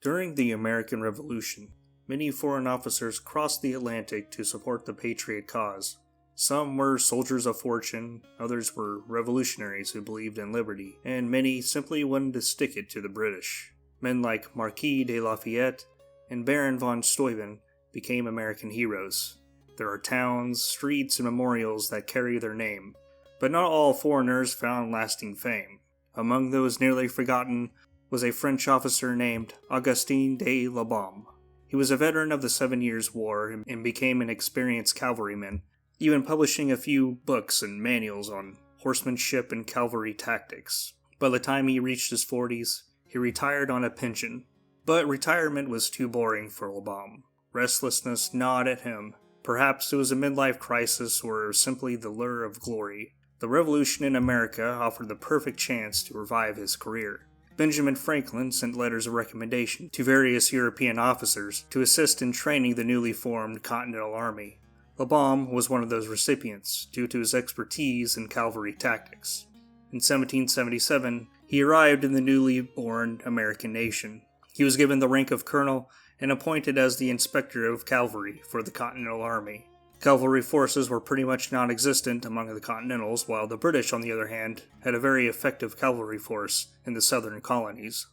During the American Revolution, many foreign officers crossed the Atlantic to support the Patriot cause. Some were soldiers of fortune, others were revolutionaries who believed in liberty, and many simply wanted to stick it to the British. Men like Marquis de Lafayette and Baron von Steuben became American heroes. There are towns, streets, and memorials that carry their name, but not all foreigners found lasting fame. Among those nearly forgotten was a French officer named Augustine de La Balme. He was a veteran of the 7 Years' War and became an experienced cavalryman, even publishing a few books and manuals on horsemanship and cavalry tactics. By the time he reached his 40s, he retired on a pension. But retirement was too boring for La Balme. Restlessness gnawed at him. Perhaps it was a midlife crisis or simply the lure of glory. The Revolution in America offered the perfect chance to revive his career. Benjamin Franklin sent letters of recommendation to various European officers to assist in training the newly formed Continental Army. La Balme was one of those recipients, due to his expertise in cavalry tactics. In 1777, he arrived in the newly born American nation. He was given the rank of colonel and appointed as the inspector of cavalry for the Continental Army. Cavalry forces were pretty much non-existent among the Continentals, while the British, on the other hand, had a very effective cavalry force in the southern colonies.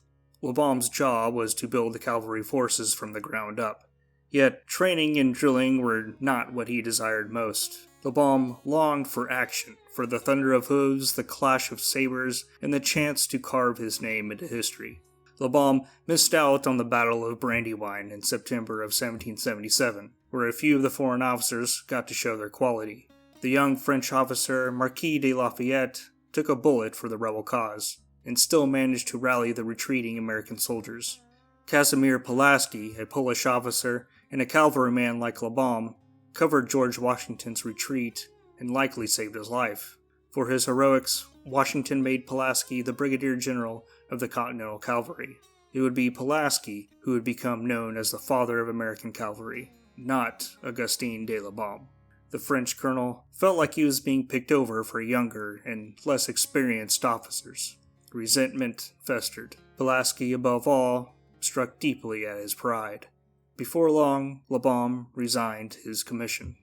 La Balme's job was to build the cavalry forces from the ground up. Yet, training and drilling were not what he desired most. La Balme longed for action, for the thunder of hooves, the clash of sabers, and the chance to carve his name into history. La Balme missed out on the Battle of Brandywine in September of 1777, where a few of the foreign officers got to show their quality. The young French officer Marquis de Lafayette took a bullet for the rebel cause, and still managed to rally the retreating American soldiers. Casimir Pulaski, a Polish officer, and a cavalryman like La Balme, covered George Washington's retreat and likely saved his life. For his heroics, Washington made Pulaski the Brigadier General of the Continental Cavalry. It would be Pulaski who would become known as the father of American cavalry, not Augustine de La Balme. The French colonel felt like he was being picked over for younger and less experienced officers. Resentment festered. Pulaski, above all, struck deeply at his pride. Before long, La Balme resigned his commission.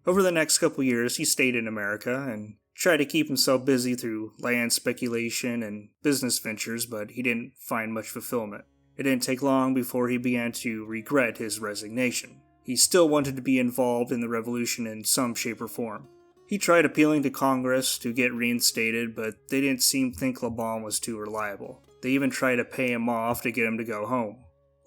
Over the next couple years, he stayed in America and tried to keep himself busy through land speculation and business ventures, but he didn't find much fulfillment. It didn't take long before he began to regret his resignation. He still wanted to be involved in the revolution in some shape or form. He tried appealing to Congress to get reinstated, but they didn't seem to think La Balme was too reliable. They even tried to pay him off to get him to go home.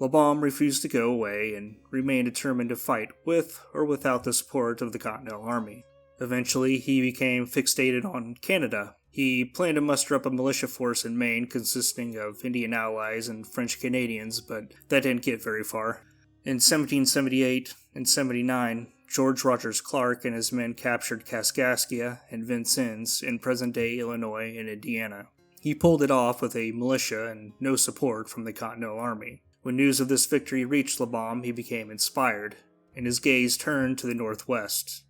La Balme refused to go away and remained determined to fight with or without the support of the Continental Army. Eventually, he became fixated on Canada. He planned to muster up a militia force in Maine consisting of Indian allies and French Canadians, but that didn't get very far. In 1778 and 79, George Rogers Clark and his men captured Kaskaskia and Vincennes in present-day Illinois and Indiana. He pulled it off with a militia and no support from the Continental Army. When news of this victory reached La Balme, he became inspired, and his gaze turned to the northwest.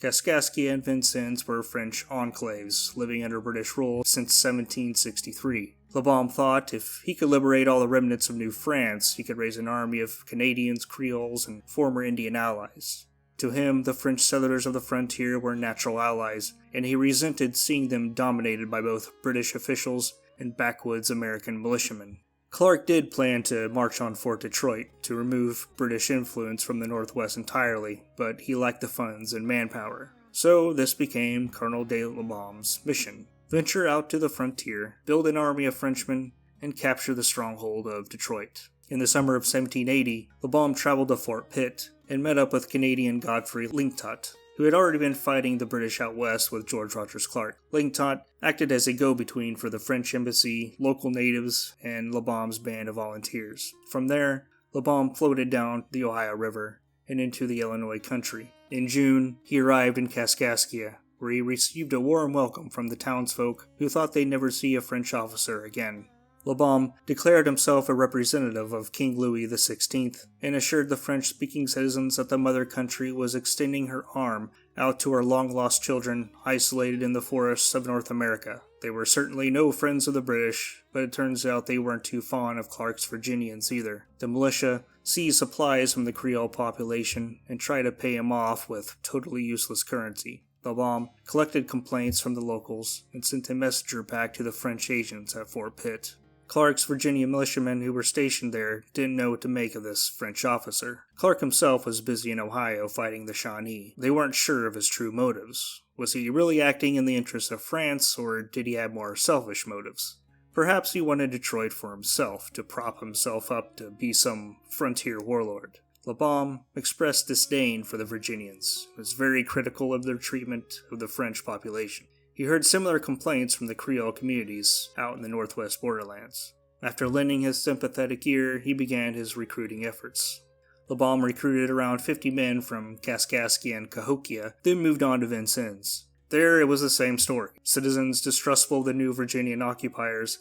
Kaskaskia and Vincennes were French enclaves, living under British rule since 1763. La Balme thought if he could liberate all the remnants of New France, he could raise an army of Canadians, Creoles, and former Indian allies. To him, the French settlers of the frontier were natural allies, and he resented seeing them dominated by both British officials and backwoods American militiamen. Clark did plan to march on Fort Detroit to remove British influence from the Northwest entirely, but he lacked the funds and manpower. So this became Colonel de La Balme's mission. Venture out to the frontier, build an army of Frenchmen, and capture the stronghold of Detroit. In the summer of 1780, La Balme traveled to Fort Pitt and met up with Canadian Godfrey Lintot, who had already been fighting the British out west with George Rogers Clark. Lintot acted as a go-between for the French embassy, local natives, and La Balme's band of volunteers. From there, La Balme floated down the Ohio River and into the Illinois country. In June, he arrived in Kaskaskia, where he received a warm welcome from the townsfolk who thought they'd never see a French officer again. La Balme declared himself a representative of King Louis XVI and assured the French-speaking citizens that the mother country was extending her arm Out to our long-lost children, isolated in the forests of North America. They were certainly no friends of the British, but it turns out they weren't too fond of Clark's Virginians either. The militia seized supplies from the Creole population and tried to pay him off with totally useless currency. La Balme collected complaints from the locals and sent a messenger back to the French agents at Fort Pitt. Clark's Virginia militiamen who were stationed there didn't know what to make of this French officer. Clark himself was busy in Ohio fighting the Shawnee. They weren't sure of his true motives. Was he really acting in the interests of France, or did he have more selfish motives? Perhaps he wanted Detroit for himself, to prop himself up to be some frontier warlord. La Balme expressed disdain for the Virginians, and was very critical of their treatment of the French population. He heard similar complaints from the Creole communities out in the northwest borderlands. After lending his sympathetic ear, he began his recruiting efforts. La Balme recruited around 50 men from Kaskaskia and Cahokia, then moved on to Vincennes. There it was the same story. Citizens distrustful of the new Virginian occupiers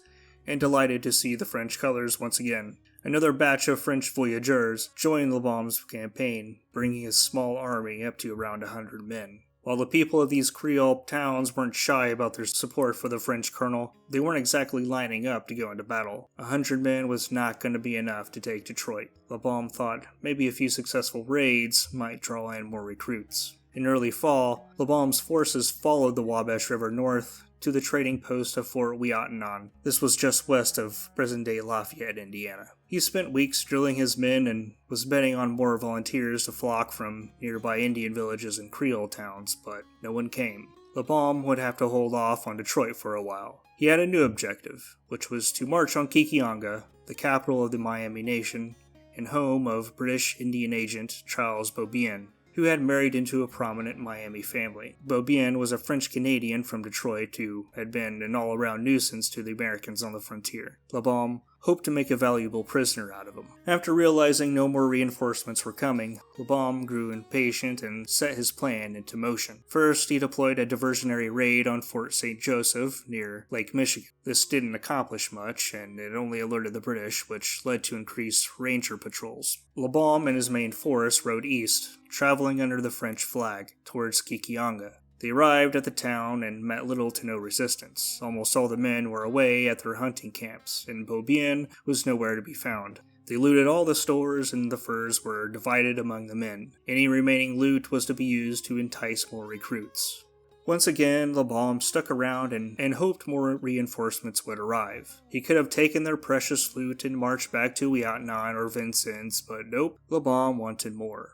and delighted to see the French colors once again. Another batch of French voyageurs joined La Balme's campaign, bringing his small army up to around 100 men. While the people of these Creole towns weren't shy about their support for the French colonel, they weren't exactly lining up to go into battle. 100 men was not going to be enough to take Detroit. La Balme thought maybe a few successful raids might draw in more recruits. In early fall, La Balme's forces followed the Wabash River north to the trading post of Fort Ouiatenon. This was just west of present-day Lafayette, Indiana. He spent weeks drilling his men and was betting on more volunteers to flock from nearby Indian villages and Creole towns, but no one came. La Balme would have to hold off on Detroit for a while. He had a new objective, which was to march on Kikionga, the capital of the Miami Nation, and home of British Indian agent Charles Beaubien, who had married into a prominent Miami family. Beaubien was a French-Canadian from Detroit who had been an all-around nuisance to the Americans on the frontier. La Balme hoped to make a valuable prisoner out of him. After realizing no more reinforcements were coming, La Balme grew impatient and set his plan into motion. First, he deployed a diversionary raid on Fort St. Joseph near Lake Michigan. This didn't accomplish much, and it only alerted the British, which led to increased ranger patrols. La Balme and his main force rode east, traveling under the French flag, towards Kikionga. They arrived at the town and met little to no resistance. Almost all the men were away at their hunting camps, and Beaubien was nowhere to be found. They looted all the stores, and the furs were divided among the men. Any remaining loot was to be used to entice more recruits. Once again, La Balme stuck around and hoped more reinforcements would arrive. He could have taken their precious loot and marched back to Ouiatenon or Vincennes, but nope, La Balme wanted more.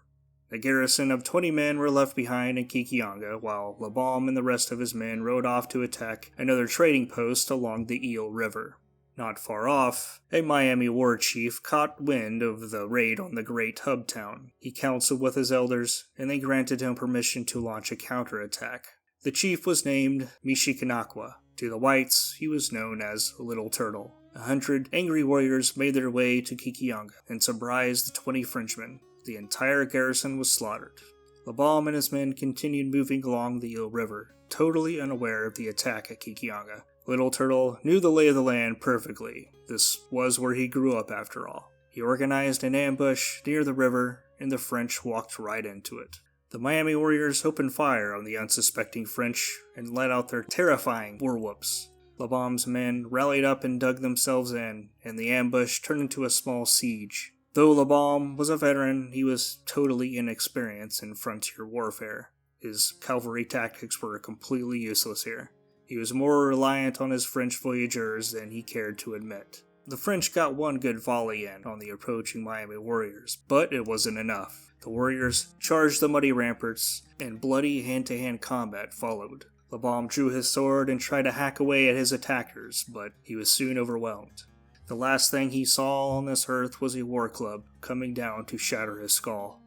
A garrison of 20 men were left behind in Kikionga, while La Balme and the rest of his men rode off to attack another trading post along the Eel River. Not far off, a Miami war chief caught wind of the raid on the great hub town. He counseled with his elders, and they granted him permission to launch a counterattack. The chief was named Michiganaqua. To the whites, he was known as Little Turtle. 100 angry warriors made their way to Kikionga and surprised the 20 Frenchmen. The entire garrison was slaughtered. La Balme and his men continued moving along the Eel River, totally unaware of the attack at Kikionga. Little Turtle knew the lay of the land perfectly. This was where he grew up after all. He organized an ambush near the river, and the French walked right into it. The Miami warriors opened fire on the unsuspecting French and let out their terrifying war whoops. La Balme's men rallied up and dug themselves in, and the ambush turned into a small siege. Though La Balme was a veteran, he was totally inexperienced in frontier warfare. His cavalry tactics were completely useless here. He was more reliant on his French voyageurs than he cared to admit. The French got one good volley in on the approaching Miami warriors, but it wasn't enough. The warriors charged the muddy ramparts, and bloody hand-to-hand combat followed. La Balme drew his sword and tried to hack away at his attackers, but he was soon overwhelmed. The last thing he saw on this earth was a war club coming down to shatter his skull.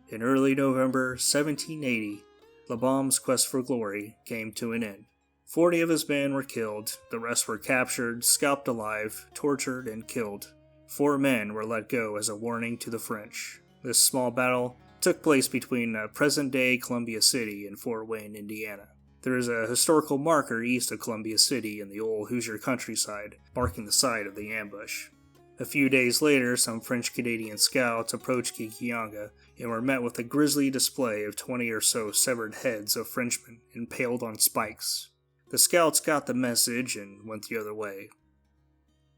In early November 1780, La Balme's quest for glory came to an end. 40 of his men were killed, the rest were captured, scalped alive, tortured, and killed. 4 men were let go as a warning to the French. This small battle took place between present-day Columbia City and Fort Wayne, Indiana. There is a historical marker east of Columbia City in the old Hoosier countryside, marking the site of the ambush. A few days later, some French-Canadian scouts approached Kikianga and were met with a grisly display of 20 or so severed heads of Frenchmen impaled on spikes. The scouts got the message and went the other way.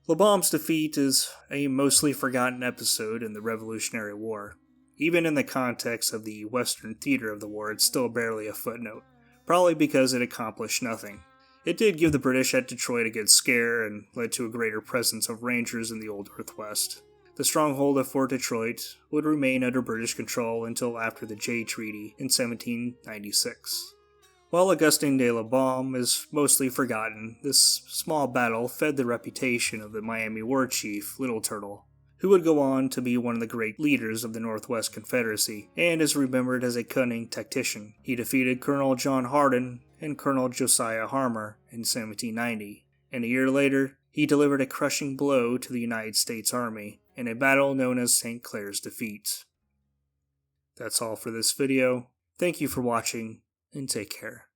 La Balme's defeat is a mostly forgotten episode in the Revolutionary War. Even in the context of the Western theater of the war, it's still barely a footnote, probably because it accomplished nothing. It did give the British at Detroit a good scare and led to a greater presence of Rangers in the Old Northwest. The stronghold of Fort Detroit would remain under British control until after the Jay Treaty in 1796. While Augustine de La Balme is mostly forgotten, this small battle fed the reputation of the Miami war chief, Little Turtle, who would go on to be one of the great leaders of the Northwest Confederacy and is remembered as a cunning tactician. He defeated Colonel John Hardin and Colonel Josiah Harmer in 1790, and a year later, he delivered a crushing blow to the United States Army in a battle known as St. Clair's Defeat. That's all for this video. Thank you for watching, and take care.